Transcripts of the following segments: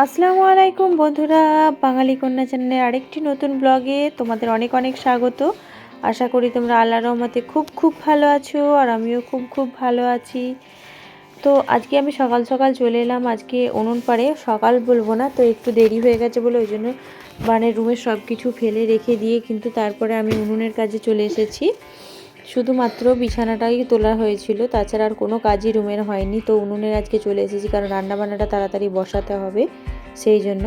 আসসালামু আলাইকুম বন্ধুরা, বাঙালি কন্যা চ্যানেলের আরেকটি নতুন ব্লগে তোমাদের অনেক অনেক স্বাগত। আশা করি তোমরা আল্লাহর রহমতে খুব খুব ভালো আছো, আর আমিও খুব খুব ভালো আছি। তো আজকে আমি সকাল সকাল চলে এলাম। আজকে উনুন পাড়ে, সকাল বলবো না, তো একটু দেরি হয়ে গেছে বলে ওই জন্য মানে রুমের সব কিছু ফেলে রেখে দিয়ে কিন্তু তারপরে আমি উনুনের কাজে চলে এসেছি। শুধুমাত্র বিছানাটাই তোলা হয়েছিল, তাছাড়া আর কোনো কাজই রুমের হয়নি। তো উনুনের আজকে চলে এসেছি, কারণ রান্নাবান্নাটা তাড়াতাড়ি বসাতে হবে সেই জন্য।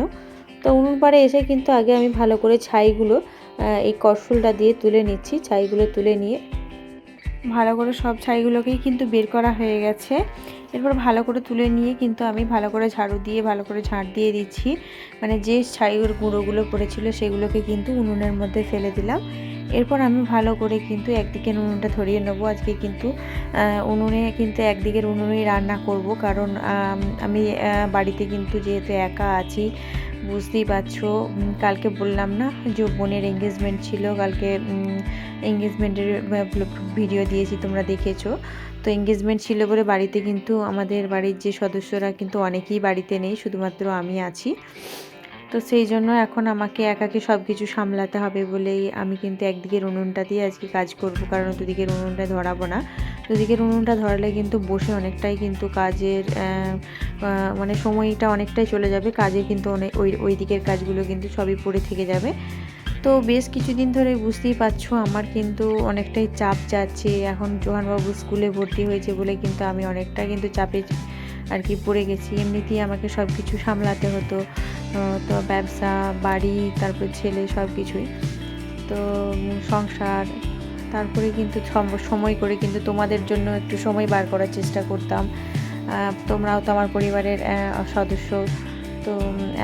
তো উনুন পাড়ে এসে কিন্তু আগে আমি ভালো করে ছাইগুলো এই করশুলটা দিয়ে তুলে নিচ্ছি। ছাইগুলো তুলে নিয়ে ভালো করে সব ছাইগুলোকেই কিন্তু বের করা হয়ে গেছে। এরপর ভালো করে তুলে নিয়ে কিন্তু আমি ভালো করে ঝাড়ু দিয়ে ভালো করে ঝাড় দিয়ে দিচ্ছি। মানে যে ছাইয়ের গুঁড়োগুলো পড়েছিল সেগুলোকে কিন্তু উনুনের মধ্যে ফেলে দিলাম। এরপর আমি ভালো করে কিন্তু একদিকে উনুনটা ধরিয়ে নেবো। আজকে কিন্তু উনুনে কিন্তু একদিকের উনুনেই রান্না করব, কারণ আমি বাড়িতে কিন্তু যেহেতু একা আছি, বুঝতেই পারছো। কালকে বললাম না যে বোনের এঙ্গেজমেন্ট ছিল, কালকে এঙ্গেজমেন্টের ভিডিও দিয়েছি, তোমরা দেখেছো। তো এঙ্গেজমেন্ট ছিল বলে বাড়িতে কিন্তু আমাদের বাড়ির যে সদস্যরা কিন্তু অনেকেই বাড়িতে নেই, শুধুমাত্র আমি আছি। তো সেই জন্য এখন আমাকে একাকে সব কিছু সামলাতে হবে বলেই আমি কিন্তু একদিকের উনুনটা দিয়ে আজকে কাজ করব, কারণ দুদিকের উনুনটা ধরাবো না। দুদিকের উনুনটা ধরালে কিন্তু বসে অনেকটাই কিন্তু কাজের মানে সময়টা অনেকটাই চলে যাবে কাজে, কিন্তু অনেক ওই দিকের কাজগুলো কিন্তু সবই পড়ে থেকে যাবে। তো বেশ কিছুদিন ধরে বুঝতেই পারছো আমার কিন্তু অনেকটাই চাপ যাচ্ছে। এখন জোহানবাবু স্কুলে ভর্তি হয়েছে বলে কিন্তু আমি অনেকটা কিন্তু চাপে আর কি পড়ে গেছি। এমনিতেই আমাকে সব কিছু সামলাতে হতো, তো ব্যবসা, বাড়ি, তারপর ছেলে, সব কিছুই তো সংসার। তারপরে কিন্তু সময় করে কিন্তু তোমাদের জন্য একটু সময় বার করার চেষ্টা করতাম। তোমরাও তো আমার পরিবারের সদস্য। তো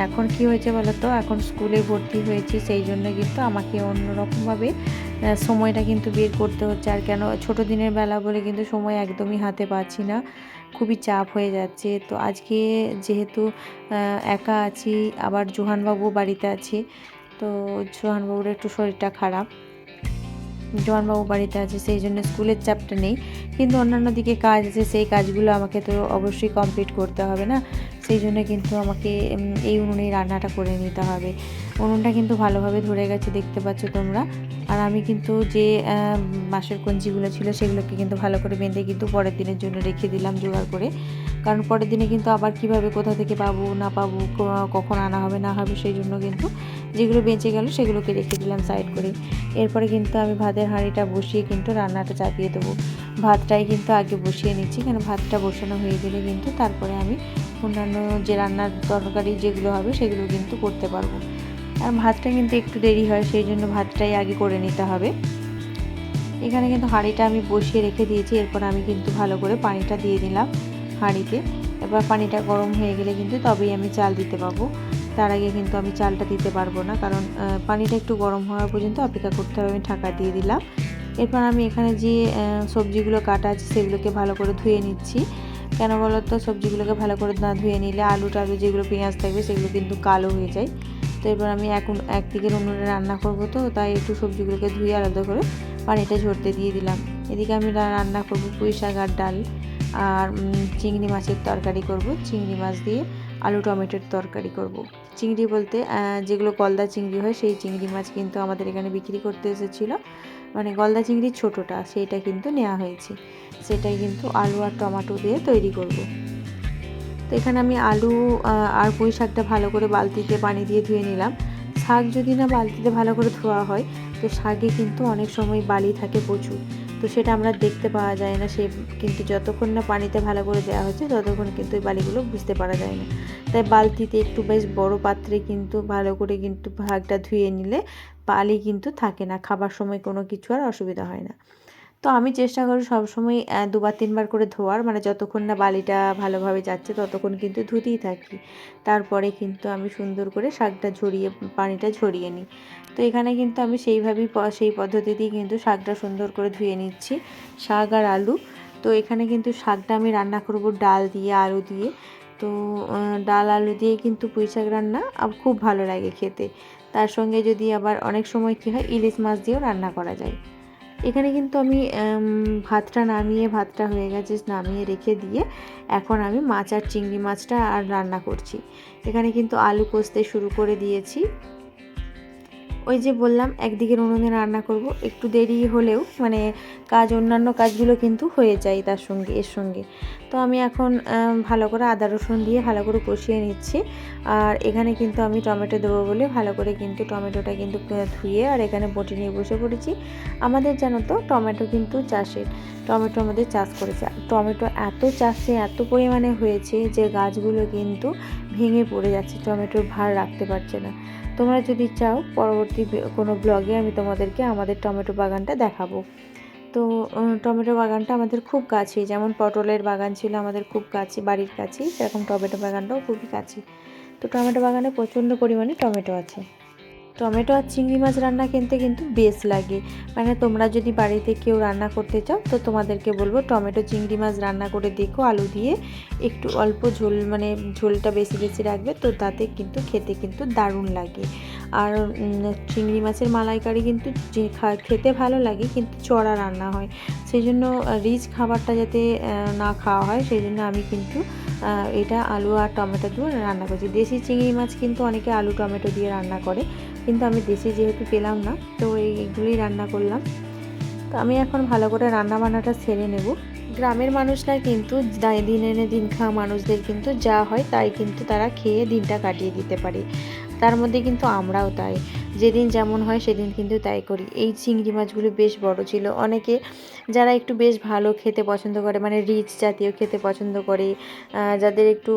এখন কি হয়েছে বলো তো, এখন স্কুলে ভর্তি হয়েছি, সেই জন্য কিন্তু আমাকে অন্যরকমভাবে সময়টা কিন্তু বের করতে হচ্ছে। আর কেন, ছোটো দিনের বেলা বলে কিন্তু সময় একদমই হাতে পাচ্ছি না, খুবই চাপ হয়ে যাচ্ছে। তো আজকে যেহেতু একা আছি, আবার জোহানবাবু বাড়িতে আছে, তো জোহানবাবুর একটু শরীরটা খারাপ, জোহানবাবু বাড়িতে আছে, সেই জন্য স্কুলের চাপটা নেই। কিন্তু অন্যান্য দিকে কাজ আছে, সেই কাজগুলো আমাকে তো অবশ্যই কমপ্লিট করতে হবে না, সেই জন্য কিন্তু আমাকে এই উনুনেই রান্নাটা করে নিতে হবে। উনুনটা কিন্তু ভালোভাবে ধরে গেছে, দেখতে পাচ্ছ তোমরা। আর আমি কিন্তু যে বাঁশের কঞ্চিগুলো ছিল সেগুলোকে কিন্তু ভালো করে বেঁধে কিন্তু পরের দিনের জন্য রেখে দিলাম জোগাড় করে, কারণ পরের দিনে কিন্তু আবার কিভাবে কোথা থেকে পাবো না পাবো, কখন আনা হবে না হবে, সেই জন্য কিন্তু যেগুলো বেঁচে গেল সেগুলোকে রেখে দিলাম সাইড করে। এরপরে কিন্তু আমি ভাতের হাঁড়িটা বসিয়ে কিন্তু রান্নাটা চাপিয়ে দেবো। ভাতটাই কিন্তু আগে বসিয়ে নিচ্ছি, কারণ ভাতটা বসানো হয়ে গেলে কিন্তু তারপরে আমি অন্যান্য যে রান্নার তরকারি যেগুলো হবে সেগুলো কিন্তু করতে পারবো। আর ভাতটা কিন্তু একটু দেরি হয়, সেই জন্য ভাতটাই আগে করে নিতে হবে। এখানে কিন্তু হাঁড়িটা আমি বসিয়ে রেখে দিয়েছি। এরপর আমি কিন্তু ভালো করে পানিটা দিয়ে দিলাম হাঁড়িতে। এবার পানিটা গরম হয়ে গেলে কিন্তু তবেই আমি চাল দিতে পারবো, তার আগে কিন্তু আমি চালটা দিতে পারবো না, কারণ পানিটা একটু গরম হওয়া পর্যন্ত অপেক্ষা করতে হবে। আমি ঢাকা দিয়ে দিলাম। এরপর আমি এখানে যে সবজিগুলো কাটা আছে সেগুলোকে ভালো করে ধুয়ে নিচ্ছি। কেন বলো তো, সবজিগুলোকে ভালো করে না ধুয়ে নিলে আলু টালু যেগুলো পেঁয়াজ থাকবে সেগুলো কিন্তু কালো হয়ে যায়। তো এবার আমি এখন একদিকের উনুনে রান্না করবো, তো তাই একটু সবজিগুলোকে ধুয়ে আলাদা করে পানিটা ঝরতে দিয়ে দিলাম। এদিকে আমি রান্না করব পুঁই শাক আর ডাল, আর চিংড়ি মাছের তরকারি করব। চিংড়ি মাছ দিয়ে আলু টমেটোর তরকারি করব। চিংড়ি বলতে যেগুলো গলদা চিংড়ি হয় সেই চিংড়ি মাছ কিন্তু আমাদের এখানে বিক্রি করতে এসেছিলো, মানে গলদা চিংড়ির ছোটোটা, সেইটা কিন্তু নেওয়া হয়েছে। সেটাই কিন্তু আলু আর টমেটো দিয়ে তৈরি করব। তো এখানে আমি আলু আর পুঁই শাকটা ভালো করে বালতিতে পানি দিয়ে ধুয়ে নিলাম। শাক যদি না বালতিতে ভালো করে ধোয়া হয়, তো শাকে কিন্তু অনেক সময় বালি থাকে প্রচুর, তো সেটা আমরা দেখতে পাওয়া যায় না। সে কিন্তু যতক্ষণ না পানিতে ভালো করে দেওয়া হচ্ছে ততক্ষণ কিন্তু এই বালিগুলো বুঝতে পারা যায় না। তাই বালতিতে একটু বেশ বড় পাত্রে কিন্তু ভালো করে কিন্তু শাকটা ধুয়ে নিলে বালি কিন্তু থাকে না, খাবার সময় কোনো কিছু আর অসুবিধা হয় না। তো আমি চেষ্টা করি সবসময় দুবার তিনবার করে ধোয়ার, মানে যতক্ষণ না বালিটা ভালোভাবে যাচ্ছে ততক্ষণ কিন্তু ধুতেই থাকি। তারপরে কিন্তু আমি সুন্দর করে শাকটা ঝরিয়ে, পানিটা ঝরিয়ে নিই। তো এখানে কিন্তু আমি সেইভাবেই সেই পদ্ধতিতেই কিন্তু শাকটা সুন্দর করে ধুয়ে নিচ্ছি, শাক আর আলু। তো এখানে কিন্তু শাকটা আমি রান্না করব ডাল দিয়ে, আলু দিয়ে। তো ডাল আলু দিয়ে কিন্তু পুঁই শাক রান্না খুব ভালো লাগে খেতে। তার সঙ্গে যদি আবার অনেক সময় কী হয়, ইলিশ মাছ দিয়েও রান্না করা যায়। এখানে কিন্তু আমি ভাতটা হয়ে গেছে, নামিয়ে রেখে দিয়ে এখন আমি মাছ আর চিংড়ি মাছটা আর রান্না করছি। এখানে কিন্তু আলু কষতে শুরু করে দিয়েছি। ওই যে বললাম একদিকে উনুনে রান্না করব, একটু দেরি হলেও মানে অন্যান্য কাজগুলো কিন্তু হয়ে যায় এর সঙ্গে। তো আমি এখন ভালো করে আদা রসুন দিয়ে ভালো করে কষিয়ে নিচ্ছি। আর এখানে কিন্তু আমি টমেটো দেবো বলে ভালো করে কিন্তু টমেটোটা কিন্তু ধুয়ে আর এখানে বটি নিয়ে বসে পড়েছি। আমাদের জানো তো টমেটো কিন্তু টমেটো আমাদের চাষ করেছে। টমেটো এত পরিমাণে হয়েছে যে গাছগুলো কিন্তু ভেঙে পড়ে যাচ্ছে, টমেটোর ভার রাখতে পারছে না। তোমরা যদি চাও পরবর্তী কোনো ব্লগে আমি তোমাদেরকে আমাদের টমেটো বাগানটা দেখাবো। তো টমেটো বাগানটা আমাদের খুব কাছে, যেমন পটলের বাগান ছিল আমাদের খুব কাছে, বাড়ির কাছেই, সেরকম টমেটো বাগানটাও খুবই কাছে। তো টমেটো বাগানে প্রচণ্ড পরিমাণে টমেটো আছে। টমেটো আর চিংড়ি মাছ রান্না কিন্তু বেশ লাগে। মানে তোমরা যদি বাড়িতে কেউ রান্না করতে চাও তো তোমাদেরকে বলবো টমেটো চিংড়ি মাছ রান্না করে দেখো, আলু দিয়ে একটু অল্প ঝোল, মানে ঝোলটা বেশি রাখবে, তো তাতে কিন্তু খেতে কিন্তু দারুণ লাগে। আর চিংড়ি মাছের মালাইকারি কিন্তু খেতে ভালো লাগে, কিন্তু চড়া রান্না হয়, সেই জন্য রিচ খাবারটা যাতে না খাওয়া হয় সেই জন্য আমি কিন্তু এটা আলু আর টমেটো দিয়ে রান্না করছি। দেশি চিংড়ি মাছ কিন্তু অনেকে আলু টমেটো দিয়ে রান্না করে, কিন্তু আমি দেশি যেহেতু পেলাম না তো এইগুলোই রান্না করলাম। তো আমি এখন ভালো করে রান্না বান্নাটা সেরে নেব। গ্রামের মানুষরা কিন্তু দিন এনে দিন খাওয়া মানুষদের কিন্তু যা হয় তাই কিন্তু তারা খেয়ে দিনটা কাটিয়ে দিতে পারে। তার মধ্যে কিন্তু আমরাও তাই, যেদিন যেমন হয় সেদিন কিন্তু তাই করি। এই চিংড়ি মাছগুলো বেশ বড় ছিল। অনেকে যারা একটু বেশ ভালো খেতে পছন্দ করে, মানে রিচ জাতীয় খেতে পছন্দ করে, যাদের একটু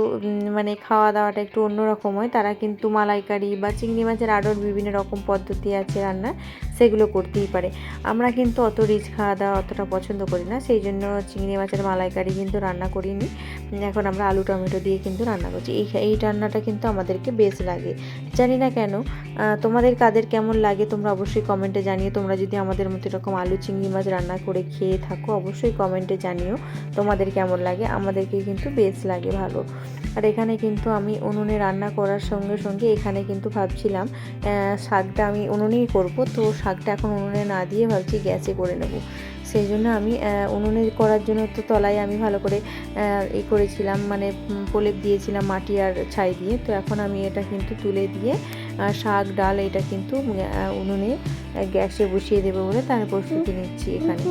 মানে খাওয়া দাওয়াটা একটু অন্যরকম হয়, তারা কিন্তু মালাইকারি বা চিংড়ি মাছের আরও বিভিন্ন রকম পদ্ধতি আছে রান্নার, সেগুলো করতেই পারে। আমরা কিন্তু অত রিচ খাওয়া দাওয়া অতটা পছন্দ করি না, সেই জন্য চিংড়ি মাছের মালাইকারি কিন্তু রান্না করিনি। এখন আমরা আলু টমেটো দিয়ে কিন্তু রান্না করছি। এই রান্নাটা কিন্তু আমাদেরকে বেশ লাগে, জানি না কেন। তোমাদের কাদের কেমন লাগে তোমরা অবশ্যই কমেন্টে জানিও। তোমরা যদি আমাদের মতো এরকম আলু চিংড়ি মাছ রান্না করে খেয়ে থাকো অবশ্যই কমেন্টে জানিও তোমাদের কেমন লাগে। আমাদেরকে কিন্তু বেশ লাগে ভালো। আর এখানে কিন্তু আমি উনুনে রান্না করার সঙ্গে সঙ্গে এখানে কিন্তু ভাবছিলাম শাকটা আমি উনুনেই করব, তো শাকটা এখন উনুনে না দিয়ে ভাবছি গ্যাসে করে নেব। সেই জন্য আমি উনুনে করার জন্য তো তলায় আমি ভালো করে করেছিলাম, মানে প্রলেপ দিয়েছিলাম মাটি আর ছাই দিয়ে। তো এখন আমি এটা কিন্তু তুলে দিয়ে শাক ডাল এটা কিন্তু উনুনে গ্যাসে বসিয়ে দেবো বলে তার প্রস্তুতি নিচ্ছি এখানে।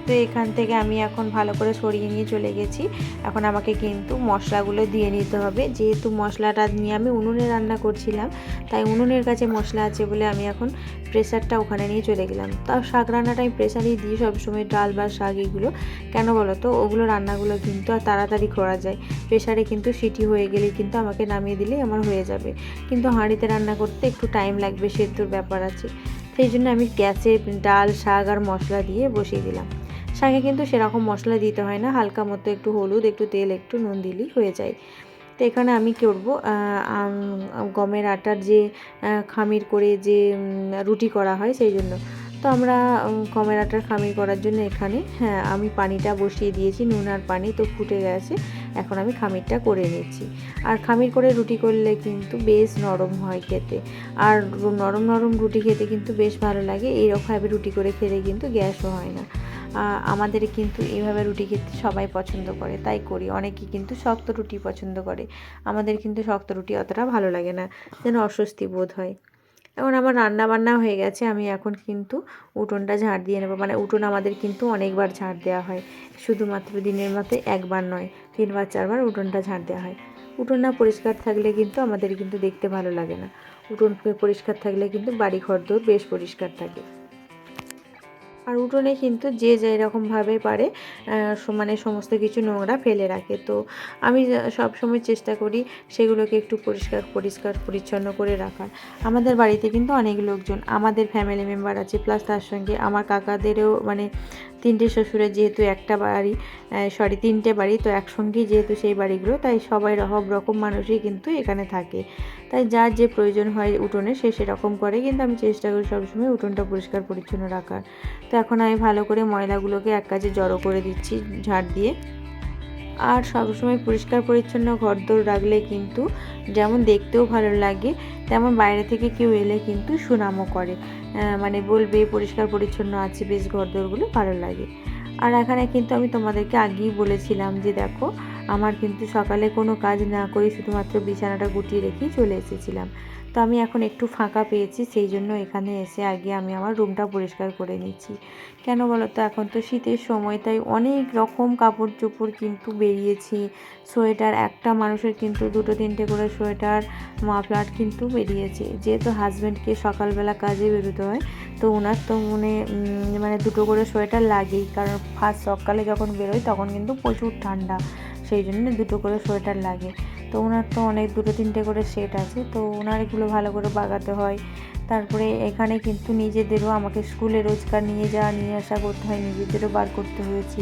তো এখান থেকে আমি এখন ভালো করে সরিয়ে নিয়ে চলে গেছি। এখন আমাকে কিন্তু মশলাগুলো দিয়ে নিতে হবে, যেহেতু মশলাটা নিয়ে আমি উনুনে রান্না করছিলাম তাই উনুনের কাছে মশলা আছে বলে আমি এখন প্রেসারটা ওখানে নিয়ে চলে গেলাম। তাও শাক রান্নাটা আমি প্রেসারেই দিই সবসময়, ডাল বা শাক এগুলো। কেন বলো তো, ওগুলো রান্নাগুলো কিন্তু আর তাড়াতাড়ি করা যায়। প্রেসারে কিন্তু সিটি হয়ে গেলে কিন্তু আমাকে নামিয়ে দিলেই আমার হয়ে যাবে, কিন্তু হাঁড়িতে রান্না করতে একটু টাইম লাগবে, সেদ্ধর ব্যাপার আছে। সেই জন্য আমি গ্যাসে ডাল শাক আর মশলা দিয়ে বসিয়ে দিলাম। শাকে কিন্তু সেরকম মশলা দিতে হয় না, হালকা মতো একটু হলুদ, একটু তেল, একটু নুন দিলেই হয়ে যায়। তো এখানে আমি করব গমের আটার যে খামির করে যে রুটি করা হয় সেই জন্য। তো আমরা গমের আটার খামির করার জন্য এখানে আমি পানিটা বসিয়ে দিয়েছি, নুন আর পানি তো ফুটে গেছে। এখন আমি খামিরটা করে নিচ্ছি। আর খামির করে রুটি করলে কিন্তু বেশ নরম হয় খেতে, আর নরম নরম রুটি খেতে কিন্তু বেশ ভালো লাগে। এইরকমভাবে রুটি করে খেলে কিন্তু গ্যাসও হয় না। আমাদের কিন্তু এইভাবে রুটি খেতে সবাই পছন্দ করে, তাই করি। অনেকে কিন্তু শক্ত রুটি পছন্দ করে, আমাদের কিন্তু শক্ত রুটি অতটা ভালো লাগে না, যেন অস্বস্তি বোধ হয়। এখন আমার রান্না বান্না হয়ে গেছে, আমি এখন কিন্তু উঠোনটা ঝাড় দিয়ে নেবো। মানে উঠোন আমাদের কিন্তু অনেকবার ঝাড় দেওয়া হয়, শুধুমাত্র দিনের মতো একবার নয়, 3বার 4বার উঠোনটা ঝাড় দেওয়া হয়। উঠোন না পরিষ্কার থাকলে কিন্তু আমাদের কিন্তু দেখতে ভালো লাগে না। উঠোন পরিষ্কার থাকলে কিন্তু বাড়ি ঘরদোর বেশ পরিষ্কার থাকে। আর উঠোনে কিন্তু যে যেরকমভাবে পারে মানে সমস্ত কিছু নোংরা ফেলে রাখে। তো আমি সব সময় চেষ্টা করি সেগুলোকে একটু পরিষ্কার পরিচ্ছন্ন করে রাখার। আমাদের বাড়িতে কিন্তু অনেক লোকজন, আমাদের ফ্যামিলি মেম্বার আছে, প্লাস তার সঙ্গে আমার কাকাদেরও, মানে 3টে শ্বশুরের যেহেতু একটা বাড়ি, 3টে বাড়ি, তো একসঙ্গেই যেহেতু সেই বাড়িগুলো, তাই সবাই সব রকম মানুষই কিন্তু এখানে থাকে। তাই যার যে প্রয়োজন হয় উঠোনে সে সেরকম করে, কিন্তু আমি চেষ্টা করি সবসময় উঠোনটা পরিষ্কার পরিচ্ছন্ন রাখার। তো এখন আমি ভালো করে ময়লাগুলোকে এক কাজে জড়ো করে দিচ্ছি ঝাড় দিয়ে। আর সবসময় পরিষ্কার পরিচ্ছন্ন ঘরদোর রাখলে কিন্তু যেমন দেখতেও ভালো লাগে, তেমন বাইরে থেকে কেউ এলে কিন্তু সুনামও করে, মানে বলবে পরিষ্কার পরিচ্ছন্ন আছে বেশ, ঘরদোরগুলো ভালো লাগে। আর এখানে কিন্তু আমি তোমাদেরকে আগেই বলেছিলাম যে দেখো, আমার কিন্তু সকালে কোনো কাজ না করে শুধুমাত্র বিছানাটা গুটিয়ে রেখেই চলে এসেছিলাম। তো আমি এখন একটু ফাঁকা পেয়েছি, সেই জন্য এখানে এসে আগে আমি আমার রুমটা পরিষ্কার করে নিচ্ছি। কেন বলো তো, এখন তো শীতের সময়, তাই অনেক রকম কাপড় চোপড় কিন্তু বেরিয়েছি। সোয়েটার, একটা মানুষের কিন্তু 2-3টে করে সোয়েটার, মাফলার কিন্তু বেরিয়েছে। যেহেতু হাজব্যান্ডকে সকালবেলা কাজে বেরোতে হয়, তো ওনার তো মানে 2টো করে সোয়েটার লাগেই, কারণ ফার্স্ট সকালে যখন বেরোয় তখন কিন্তু প্রচুর ঠান্ডা, সেই জন্য 2টো করে সোয়েটার লাগে। তো ওনার তো অনেক 2-3টে করে সেট আছে, তো ওনার এগুলো ভালো করে বাগাতে হয়। তারপরে এখানে কিন্তু নিজেদেরও আমাকে স্কুলে রোজকার নিয়ে যাওয়া নিয়ে আসা করতে হয়, নিজেদেরও বার করতে হয়েছে।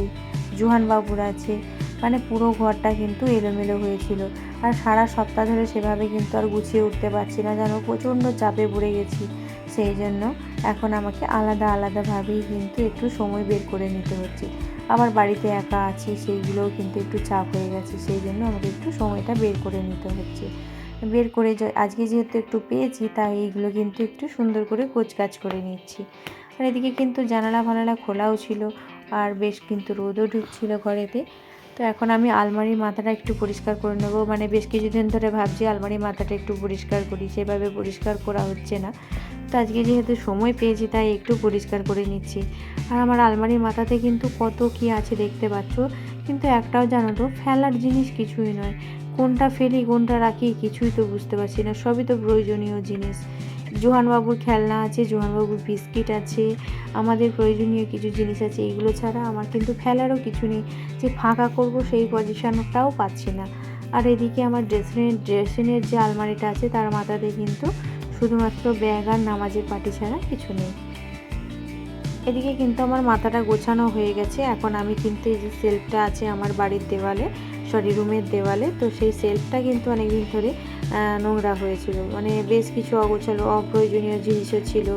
জুহান বাবুর আছে, মানে পুরো ঘরটা কিন্তু এলোমেলো হয়েছিল। আর সারা সপ্তাহ ধরে সেভাবে কিন্তু আর গুছিয়ে উঠতে পারছি না, যেন প্রচণ্ড চাপে পড়ে গেছি। সেই জন্য এখন আমাকে আলাদা আলাদাভাবেই কিন্তু একটু সময় বের করে নিতে হচ্ছে। আবার বাড়িতে একা আছি, সেইগুলোও কিন্তু একটু চাপ হয়ে গেছে, সেই জন্য আমাকে একটু সময়টা বের করে নিতে হচ্ছে। বের করে আজকে যেহেতু একটু পেয়েছি, তাই এইগুলো কিন্তু একটু সুন্দর করে গোছগাছ করে নিচ্ছি। আর এদিকে কিন্তু জানালা ফানালা খোলাও ছিল, আর বেশ কিন্তু রোদও ঢুকছিল ঘরেতে। তো এখন আমি আলমারির মাথাটা একটু পরিষ্কার করে নেব, মানে বেশ কিছুদিন ধরে ভাবছি আলমারির মাথাটা একটু পরিষ্কার করি, সেভাবে পরিষ্কার করা হচ্ছে না। তো আজকে যেহেতু সময় পেয়েছি, তাই একটু পরিষ্কার করে নিচ্ছি। আর আমার আলমারির মাথাতে কিন্তু কত কি আছে দেখতে পাচ্ছ, কিন্তু একটাও জানো তো, ফেলার জিনিস কিছুই নয়। কোনটা ফেলি কোনটা রাখি কিছুই তো বুঝতে পারছি না, সবই তো প্রয়োজনীয় জিনিস। জোহানবাবুর খেলনা আছে, জোহানবাবুর বিস্কিট আছে, আমাদের প্রয়োজনীয় কিছু জিনিস আছে, এইগুলো ছাড়া আমার কিন্তু ফেলারও কিছু নেই। যে ফাঁকা করব সেই পজিশনটাও পাচ্ছি না। আর এদিকে আমার ড্রেসিংয়ের যে আলমারিটা আছে, তার মাথাতে কিন্তু শুধুমাত্র ব্যাগ আর নামাজের পাটি ছাড়া কিছু নেই। এদিকে কিন্তু আমার মাথাটা গোছানো হয়ে গেছে। এখন আমি কিন্তু এই যে সেলফটা আছে আমার বাড়ির দেওয়ালে, রুমের দেওয়ালে, তো সেই সেলফটা কিন্তু অনেকদিন ধরে নোংরা হয়েছিল, মানে বেশ কিছু অগোছালো অপ্রয়োজনীয় জিনিসও ছিল।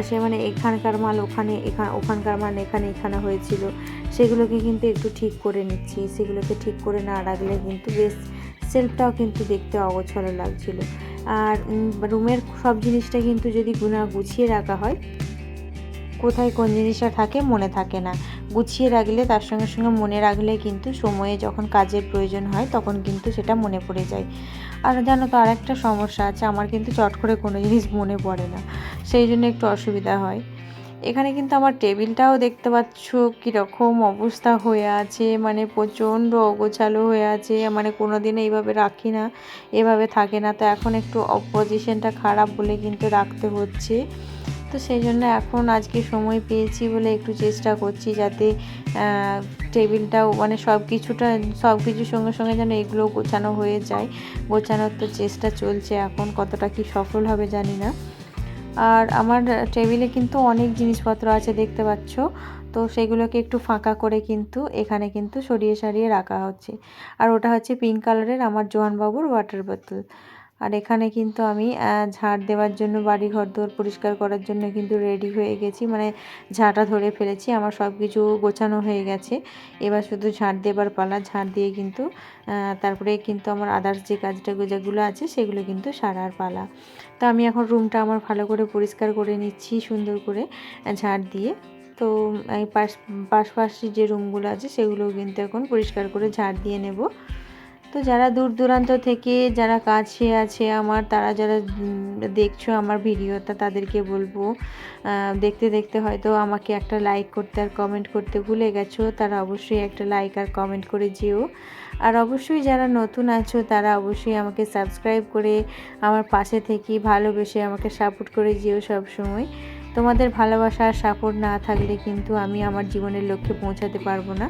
সে মানে এখানকার মাল ওখানে, ওখানকার মাল এখানে হয়েছিল, সেগুলোকে কিন্তু একটু ঠিক করে নিচ্ছি। সেগুলোকে ঠিক করে না রাখলে কিন্তু বেশ সেলফটাও কিন্তু দেখতে অগোছালো লাগছিল। আর রুমের সব জিনিসটা কিন্তু যদি গুছিয়ে রাখা হয়, কোথায় কোন জিনিসটা থাকে মনে থাকে না। গুছিয়ে রাখলে, তার সঙ্গে সঙ্গে মনে রাখলে কিন্তু সময়ে যখন কাজের প্রয়োজন হয় তখন কিন্তু সেটা মনে পড়ে যায়। আর জানো তো, আর একটা সমস্যা আছে, আমার কিন্তু চট করে কোনো জিনিস মনে পড়ে না, সেই জন্য একটু অসুবিধা হয়। এখানে কিন্তু আমার টেবিলটাও দেখতে পাচ্ছ কীরকম অবস্থা হয়ে আছে, মানে প্রচণ্ড অগোছালো হয়ে আছে, মানে কোনো দিন এইভাবে রাখি না, এভাবে থাকে না। তো এখন একটু পজিশনটা খারাপ বলে কিন্তু রাখতে হচ্ছে। তো সেই জন্য এখন আজকে সময় পেয়েছি বলে একটু চেষ্টা করছি যাতে টেবিলটাও, মানে সব কিছুর সঙ্গে সঙ্গে যেন এগুলো গোছানো হয়ে যায়। গোছানোর তো চেষ্টা চলছে, এখন কতটা কি সফল হবে জানি না। আর আমার টেবিলে কিন্তু অনেক জিনিসপত্র আছে দেখতে পাচ্ছ, তো সেগুলোকে একটু ফাঁকা করে কিন্তু এখানে কিন্তু সরিয়ে রাখা হচ্ছে। আর ওটা হচ্ছে পিঙ্ক কালারের আমার জোহানবাবুর ওয়াটার বোতল। আর এখানে কিন্তু আমি ঝাড় দেওয়ার জন্য, বাড়ি ঘর দোর পরিষ্কার করার জন্য কিন্তু রেডি হয়ে গেছি, মানে ঝাঁটা ধরে ফেলেছি। আমার সব কিছু গোছানো হয়ে গেছে, এবার শুধু ঝাড় দেবার পালা। ঝাড় দিয়ে কিন্তু তারপরে কিন্তু আমার আদার্স যে কাজটা যেগুলো আছে সেগুলো কিন্তু সারার পালা। তো আমি এখন রুমটা আমার ভালো করে পরিষ্কার করে নিচ্ছি সুন্দর করে ঝাড় দিয়ে। তো এই পাশাপাশি যে রুমগুলো আছে সেগুলোও কিন্তু এখন পরিষ্কার করে ঝাড় দিয়ে নেব। তো যারা দূর দূরান্ত থেকে যারা কাছে আছে আমার, তারা যারা দেখছো আমার ভিডিওটা, তাদেরকে বলবো দেখতে দেখতে হয়তো আমাকে একটা লাইক করতে আর কমেন্ট করতে ভুলে গেছো, তারা অবশ্যই একটা লাইক আর কমেন্ট করে যেও। আর অবশ্যই যারা নতুন আছো তারা অবশ্যই আমাকে সাবস্ক্রাইব করে আমার পাশে থেকে ভালোবেসে আমাকে সাপোর্ট করে যেও সব সময়। তোমাদের ভালোবাসা আর সাপোর্ট না থাকলে কিন্তু আমি আমার জীবনের লক্ষ্যে পৌঁছাতে পারবো না।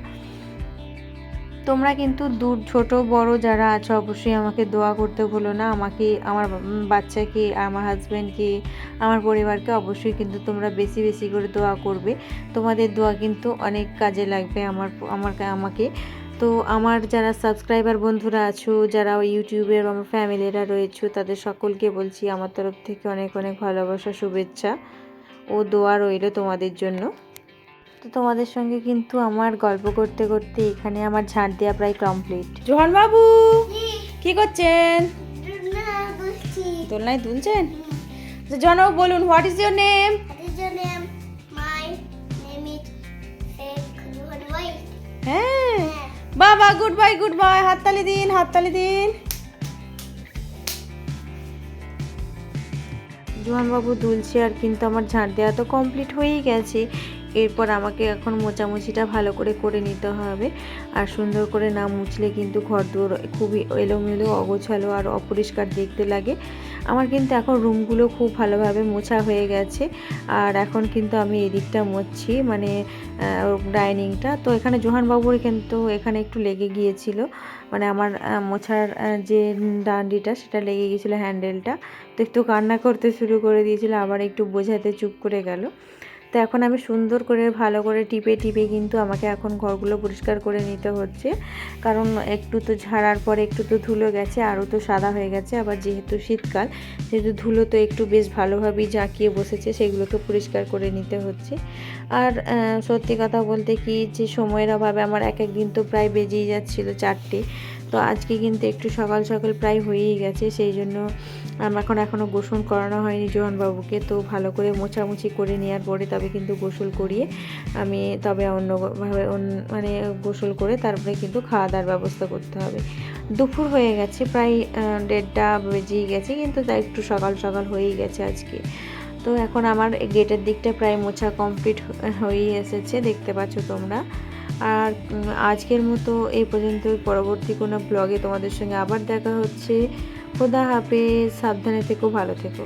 তোমরা কিন্তু ছোট বড় যারা আছো অবশ্যই আমাকে দোয়া করতে ভুলো না। আমাকে, আমার বাচ্চাকে, আমার হাজব্যান্ডকে, আমার পরিবারকে অবশ্যই কিন্তু তোমরা বেশি বেশি করে দোয়া করবে। তোমাদের দোয়া কিন্তু অনেক কাজে লাগবে আমাকে। তো আমার যারা সাবস্ক্রাইবার বন্ধুরা আছো, যারা ইউটিউবের আমার ফ্যামিলিরা রয়েছে, তাদের সকলকে বলছি আমার তরফ থেকে অনেক অনেক ভালোবাসা, শুভেচ্ছা ও দোয়া রইল তোমাদের জন্য। তো তোমাদের সঙ্গে কিন্তু আমার গল্প করতে করতে এখানে আমার ঝাড় দেওয়া প্রায় কমপ্লিট। জোহান বাবু কি করছেন? দোলনায় দুলছেন? জোহান বাবু বলুন, হোয়াট ইজ ইউর নেম? হ্যাঁ বাবা, গুড বাই গুড বাই, হাততালি দিন হাততালি দিন। জোহানবাবু দুলছে আর কিন্তু আমার ঝাড় দেওয়া তো কমপ্লিট হয়েই গেছে। এরপর আমাকে এখন মোছামুছিটা ভালো করে করে নিতে হবে। আর সুন্দর করে না মুছলে কিন্তু ঘরদোর খুবই এলোমেলো, অগোছালো আর অপরিষ্কার দেখতে লাগে। আমার কিন্তু এখন রুমগুলো খুব ভালোভাবে মোছা হয়ে গেছে। আর এখন কিন্তু আমি এদিকটা মুছছি, মানে ডাইনিংটা। তো এখানে জোহানবাবুর কিন্তু এখানে একটু লেগে গিয়েছিল, মানে আমার মোছার যে ডান্ডিটা সেটা লেগে গিয়েছিলো, হ্যান্ডেলটা। তো একটু কান্না করতে শুরু করে দিয়েছিল, আবার একটু বোঝাতে চুপ করে গেল। তো এখন আমি সুন্দর করে ভালো করে টিপে টিপে কিন্তু আমাকে এখন ঘরগুলো পরিষ্কার করে নিতে হচ্ছে, কারণ একটু তো ঝাড়ার পরে একটু তো ধুলো গেছে, আরও তো সাদা হয়ে গেছে। আবার যেহেতু শীতকাল, যেহেতু ধুলো তো একটু বেশ ভালোভাবেই জাঁকিয়ে বসেছে, সেগুলোকে পরিষ্কার করে নিতে হচ্ছে। আর সত্যি কথা বলতে কি, যে সময়ের অভাবে আমার এক দিন তো প্রায় বেজেই যাচ্ছিলো 4টে। তো আজকে কিন্তু একটু সকাল সকাল প্রায় হয়েই গেছে, সেই জন্য এখনও গোসল করানো হয়নি জোহানবাবুকে। তো ভালো করে মোছামুছি করে নেওয়ার পরে তবে কিন্তু গোসল করিয়ে আমি তবে অন্যভাবে মানে গোসল করে তারপরে কিন্তু খাওয়া দাওয়ার ব্যবস্থা করতে হবে। দুপুর হয়ে গেছে, প্রায় 1:30 বেজেই গেছে, কিন্তু তা একটু সকাল সকাল হয়েই গেছে আজকে। তো এখন আমার গেটের দিকটা প্রায় মোছা কমপ্লিট হয়েই এসেছে, দেখতে পাচ্ছ তোমরা। আর আজকের মতো এই পর্যন্ত, পরবর্তী কোনো ব্লগে তোমাদের সঙ্গে আবার দেখা হচ্ছে। খোদা হাফেজ, সাবধানে থেকো, ভালো থেকো।